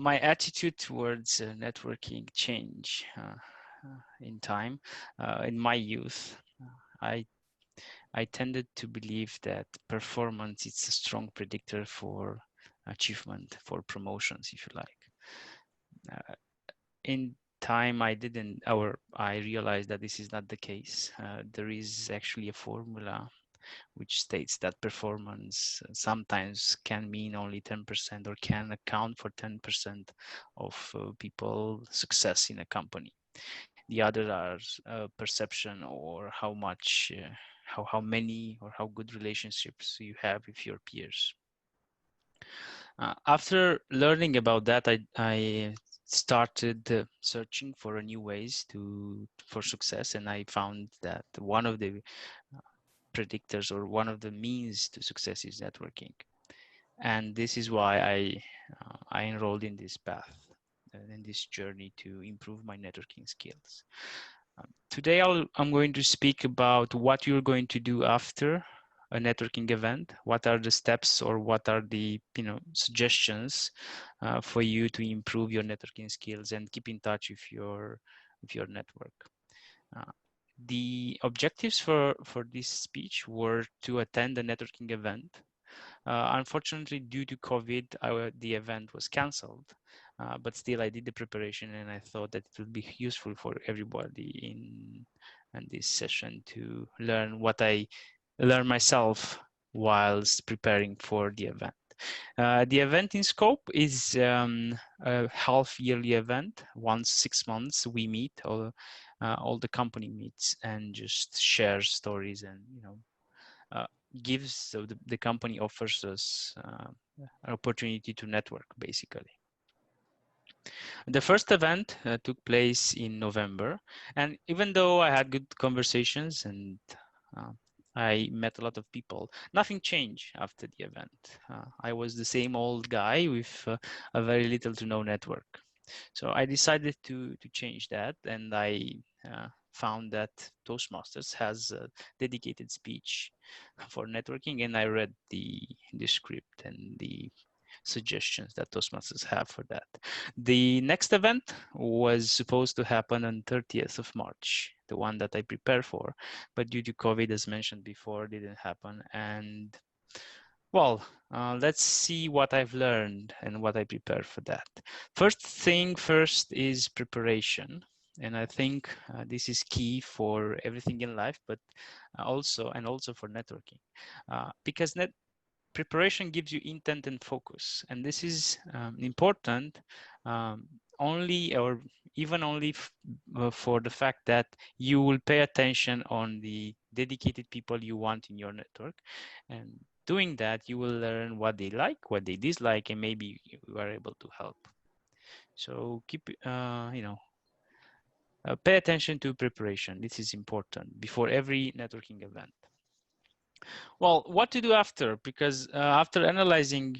my attitude towards networking changed in time. In my youth, I tended to believe that performance is a strong predictor for achievement, for promotions, if you like. In time, I realized that this is not the case. There is actually a formula which states that performance sometimes can mean only 10% or can account for 10% of people's success in a company. The others are perception or how much, how many or how good relationships you have with your peers. After learning about that, I started searching for new ways for success, and I found that one of the predictors or one of the means to success is networking. And this is why I enrolled in this path, in this journey to improve my networking skills. Today I'm going to speak about what you're going to do after a networking event. What are the steps or what are the suggestions for you to improve your networking skills and keep in touch with your network. The objectives for this speech were to attend a networking event. Unfortunately, due to COVID, the event was cancelled, but still I did the preparation and I thought that it would be useful for everybody in this session to learn what I learned myself whilst preparing for the event. The event in scope is a half-yearly event. Once 6 months, we meet, all the company meets and just shares stories and so the company offers us an opportunity to network, basically. The first event took place in November, and even though I had good conversations and I met a lot of people, nothing changed after the event. I was the same old guy with a very little to no network. So I decided to change that, and I found that Toastmasters has a dedicated speech for networking, and I read the script and the suggestions that Toastmasters have for that. The next event was supposed to happen on 30th of March, the one that I prepared for, but due to COVID, as mentioned before, didn't happen. And well, let's see what I've learned and what I prepared for that. First thing first is preparation. And I think this is key for everything in life, but also for networking. Because preparation gives you intent and focus. And this is important only or even only for the fact that you will pay attention on the dedicated people you want in your network. And doing that, you will learn what they like, what they dislike, and maybe you are able to help. So keep, pay attention to preparation. This is important before every networking event. Well, what to do after? Because after analyzing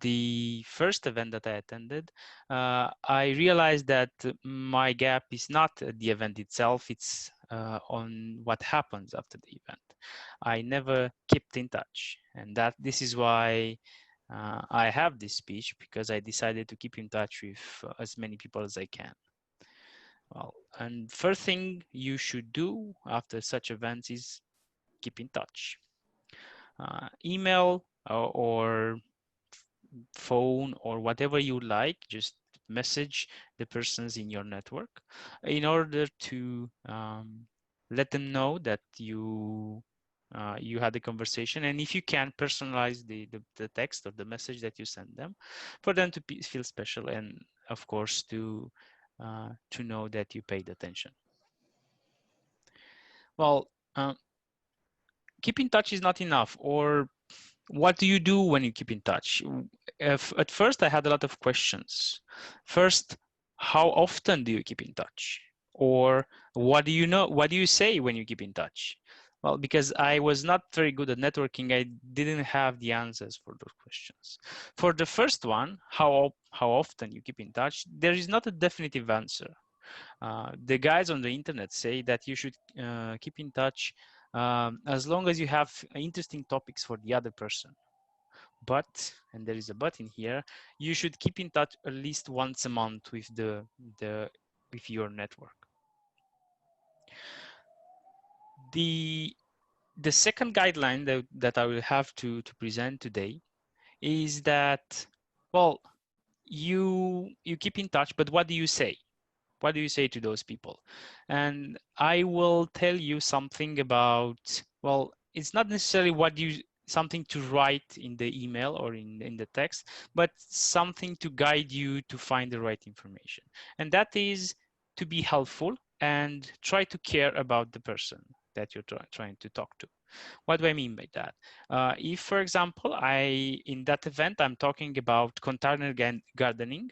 the first event that I attended, I realized that my gap is not the event itself, it's on what happens after the event. I never kept in touch, and this is why I have this speech, because I decided to keep in touch with as many people as I can. Well, and first thing you should do after such events is keep in touch. Email or phone or whatever you like, just message the persons in your network in order to let them know that you had a conversation, and if you can, personalize the text or the message that you send them for them to feel special, and of course to know that you paid attention. Well, keep in touch is not enough. Or what do you do when you keep in touch? At first, I had a lot of questions. First, how often do you keep in touch? Or what do you know? What do you say when you keep in touch? Well, because I was not very good at networking, I didn't have the answers for those questions. For the first one, how often you keep in touch, there is not a definitive answer. The guys on the internet say that you should keep in touch as long as you have interesting topics for the other person. but, and there is a but in here, you should keep in touch at least once a month with with your network. The second guideline that I will have to present today is that, well, you keep in touch, but what do you say? What do you say to those people? And I will tell you something about, well, it's not necessarily something to write in the email or in the text, but something to guide you to find the right information. And that is to be helpful and try to care about the person that you're trying to talk to. What do I mean by that? If, for example, in that event, I'm talking about container gardening,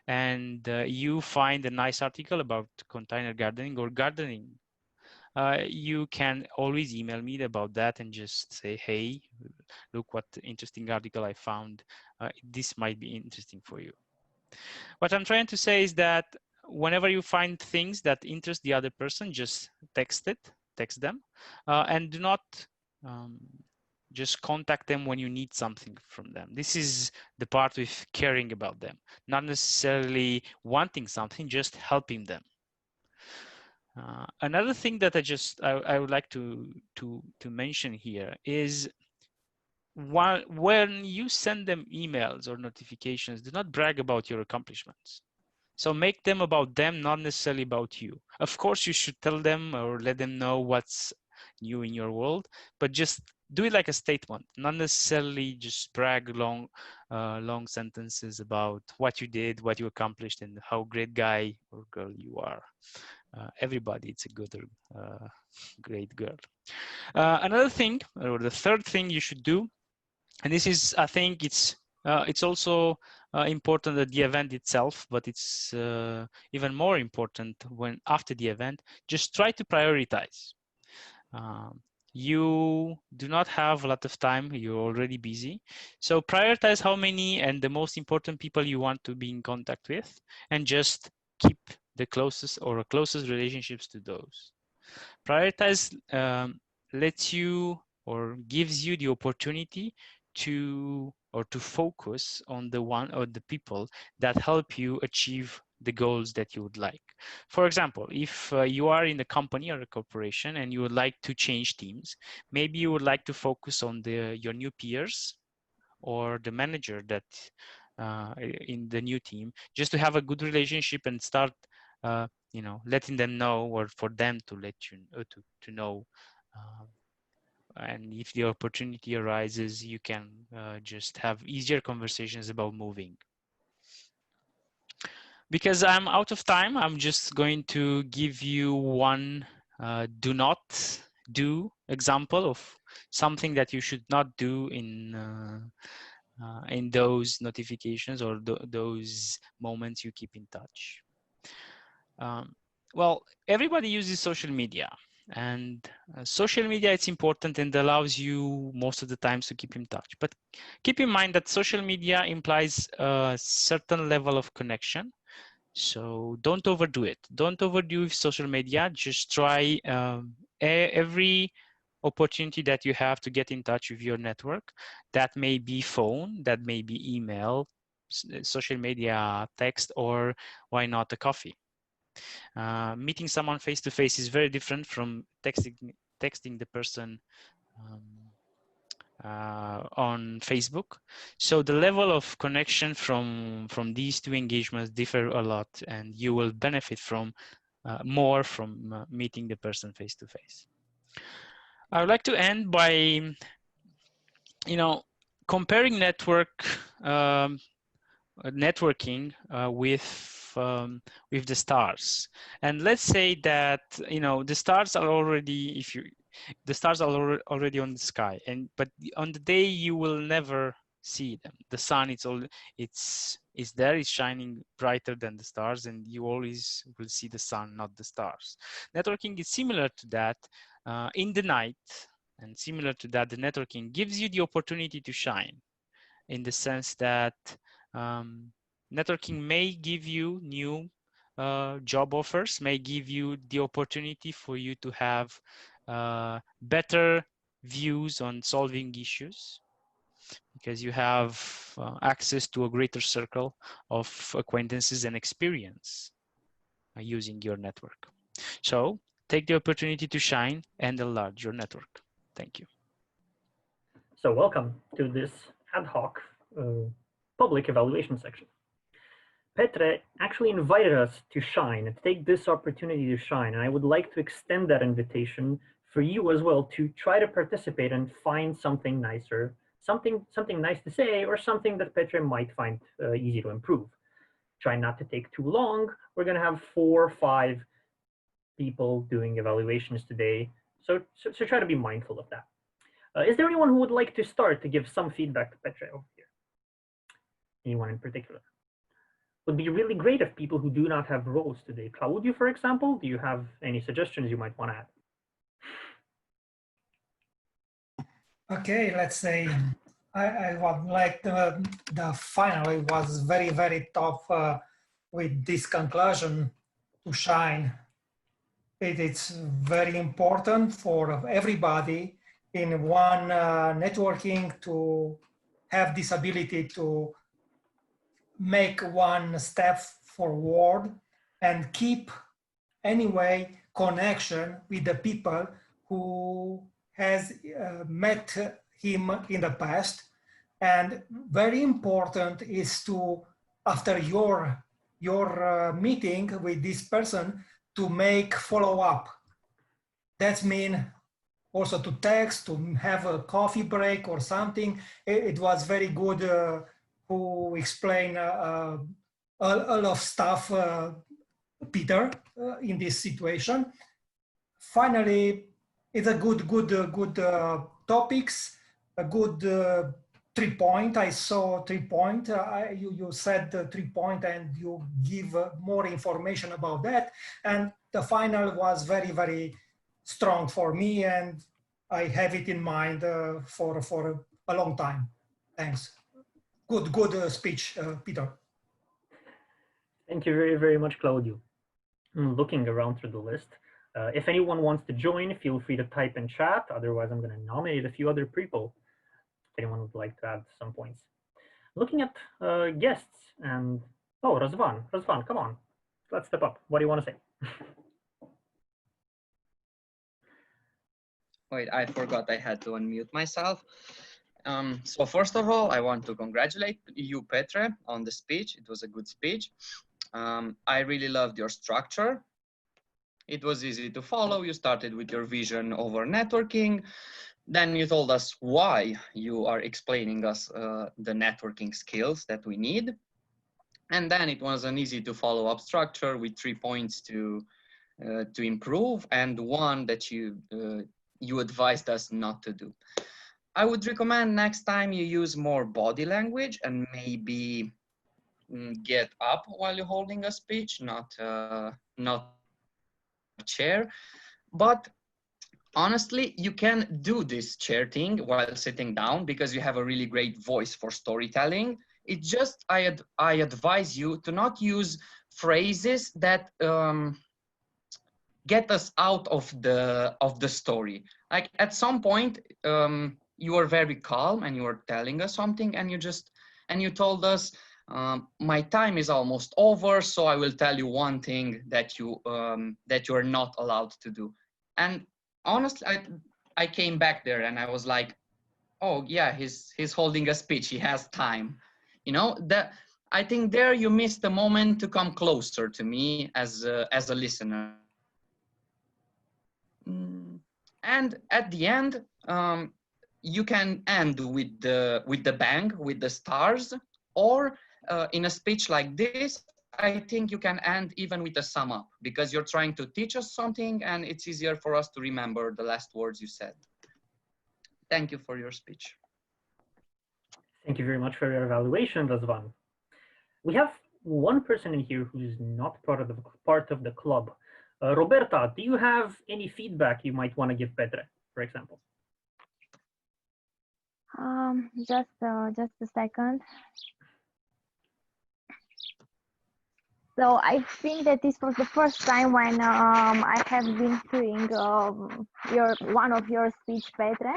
and you find a nice article about container gardening or gardening, you can always email me about that and just say, hey, look what interesting article I found. This might be interesting for you. What I'm trying to say is that whenever you find things that interest the other person, just text them, and do not just contact them when you need something from them. This is the part with caring about them, not necessarily wanting something, just helping them. Another thing that I would like to mention here is, when you send them emails or notifications, do not brag about your accomplishments. So make them about them, not necessarily about you. Of course, you should tell them or let them know what's new in your world, but just do it like a statement, not necessarily just brag long sentences about what you did, what you accomplished, and how great guy or girl you are. Everybody, it's a good or great girl. Another thing, or the third thing you should do, and this is, I think it's also important at the event itself, but it's even more important when after the event. Just try to prioritize. You do not have a lot of time, you're already busy. So prioritize how many and the most important people you want to be in contact with, and just keep the closest relationships to those. Prioritize lets you or gives you the opportunity to focus on the people that help you achieve the goals that you would like. For example, if you are in a company or a corporation and you would like to change teams, maybe you would like to focus on your new peers or the manager that in the new team, just to have a good relationship and start letting them know, or for them to let you to know. And if the opportunity arises, you can just have easier conversations about moving. Because I'm out of time, I'm just going to give you one do not do example of something that you should not do in those notifications or those moments you keep in touch. Well, everybody uses social media, and social media, it's important and allows you most of the times to keep in touch. But keep in mind that social media implies a certain level of connection. So don't overdo it. Don't overdo with social media. Just try every opportunity that you have to get in touch with your network. That may be phone, that may be email, social media, text, or why not a coffee. Meeting someone face to face is very different from texting the person on Facebook. So the level of connection from these two engagements differ a lot, and you will benefit from more from meeting the person face to face. I would like to end by, comparing networking with the stars. And let's say that the stars are already already on the sky, but on the day you will never see them. The sun, it's there, it's shining brighter than the stars, and you always will see the sun, not the stars. Networking is similar to that in the night, and similar to that, the networking gives you the opportunity to shine, in the sense that networking may give you new job offers, may give you the opportunity for you to have better views on solving issues. because you have access to a greater circle of acquaintances and experience using your network. So take the opportunity to shine and enlarge your network. Thank you. So welcome to this ad hoc public evaluation section. Petre actually invited us to shine and take this opportunity to shine. And I would like to extend that invitation for you as well to try to participate and find something nicer, something nice to say, or something that Petre might find easy to improve. Try not to take too long. We're going to have 4 or 5 people doing evaluations today. So try to be mindful of that. Is there anyone who would like to start to give some feedback to Petre over here? Anyone in particular? Would be really great if people who do not have roles today. Claudiu, for example, do you have any suggestions you might want to add? Okay, let's say I would like the final. It was very, very tough with this conclusion to shine. It's very important for everybody in one networking to have this ability to make one step forward and keep anyway connection with the people who has met him in the past. And very important is to, after your meeting with this person, to make follow-up. That means also to text, to have a coffee break or something. It was very good who explained a lot of stuff, Peter, in this situation. Finally, it's a good topics, a good 3 point. I saw 3 point. You said 3 point, and you give more information about that. And the final was very, very strong for me, and I have it in mind for a long time. Thanks. Good speech, Peter. Thank you very, very much, Claudiu. I'm looking around through the list. If anyone wants to join, feel free to type in chat. Otherwise, I'm going to nominate a few other people if anyone would like to add some points. Looking at guests and, oh, Razvan, come on. Let's step up. What do you want to say? Wait, I forgot I had to unmute myself. So first of all, I want to congratulate you, Petre, on the speech. It was a good speech. I really loved your structure. It was easy to follow. You started with your vision over networking. Then you told us why you are explaining us the networking skills that we need. And then it was an easy to follow up structure with 3 points to improve, and one that you advised us not to do. I would recommend next time you use more body language and maybe get up while you're holding a speech, not chair. But honestly, you can do this chair thing while sitting down because you have a really great voice for storytelling. It just, I advise you to not use phrases that get us out of the story. Like at some point, you were very calm and you were telling us something, and you told us, my time is almost over, so I will tell you one thing that you are not allowed to do. And honestly, I came back there and I was like, oh yeah, he's holding a speech, he has time. You know, I think there you missed the moment to come closer to me as a listener. And at the end, you can end with the bang, with the stars, or in a speech like this, I think you can end even with a sum up, because you're trying to teach us something and it's easier for us to remember the last words you said. Thank you for your speech. Thank you very much for your evaluation, Razvan. We have one person in here who's not part of the club. Roberta, do you have any feedback you might want to give Petre, for example? Just a second. So I think that this was the first time when I have been hearing one of your speech, Petre,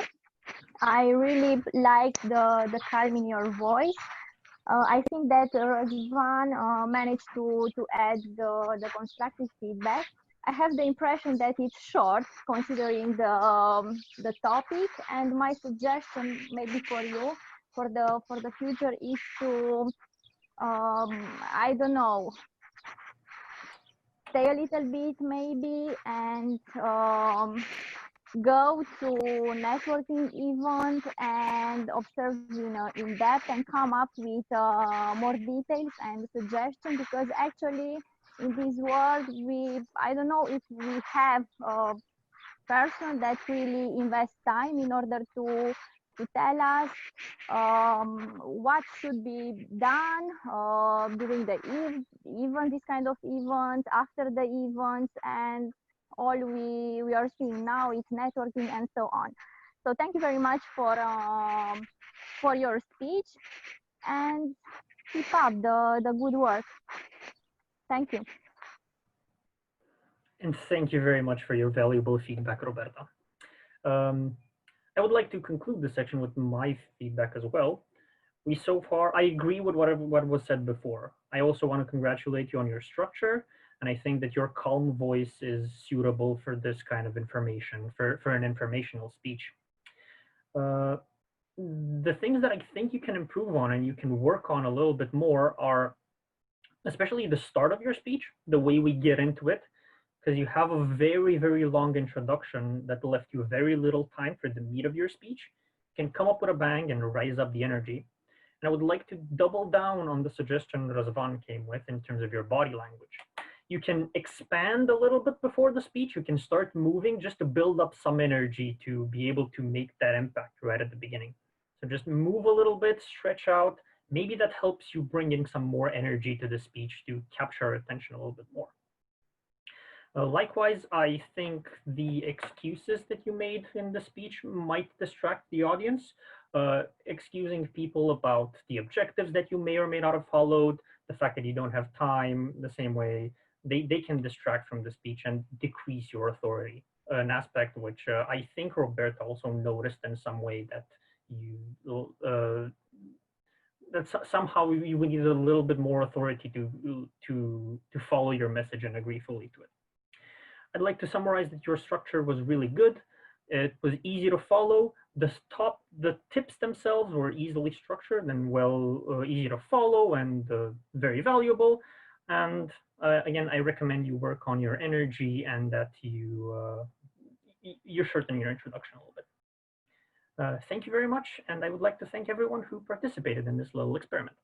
I really like the calm in your voice. I think that Razvan managed to add the constructive feedback. I have the impression that it's short considering the topic, and my suggestion maybe for you for the future is to I don't know, stay a little bit maybe and go to networking event and observe in depth and come up with more details and suggestions, because actually in this world I don't know if we have a person that really invests time in order to tell us what should be done during the event, this kind of event, after the event, and all we are seeing now is networking and so on. So thank you very much for your speech, and keep up the good work. Thank you. And thank you very much for your valuable feedback, Roberta. I would like to conclude this section with my feedback as well. I agree with what was said before. I also want to congratulate you on your structure, and I think that your calm voice is suitable for this kind of information, for an informational speech. The things that I think you can improve on and you can work on a little bit more are especially the start of your speech, the way we get into it, because you have a very, very long introduction that left you very little time for the meat of your speech. You can come up with a bang and rise up the energy. And I would like to double down on the suggestion Razvan came with in terms of your body language. You can expand a little bit before the speech. You can start moving just to build up some energy to be able to make that impact right at the beginning. So just move a little bit, stretch out. Maybe that helps you bring in some more energy to the speech to capture our attention a little bit more. Likewise, I think the excuses that you made in the speech might distract the audience, excusing people about the objectives that you may or may not have followed, the fact that you don't have time, the same way they can distract from the speech and decrease your authority, an aspect which I think Roberta also noticed in some way, that you that somehow you would need a little bit more authority to follow your message and agree fully to it. I'd like to summarize that your structure was really good. It was easy to follow. The tips themselves were easily structured and easy to follow and very valuable. And again, I recommend you work on your energy and that you shorten your introduction a little bit. Thank you very much. And I would like to thank everyone who participated in this little experiment.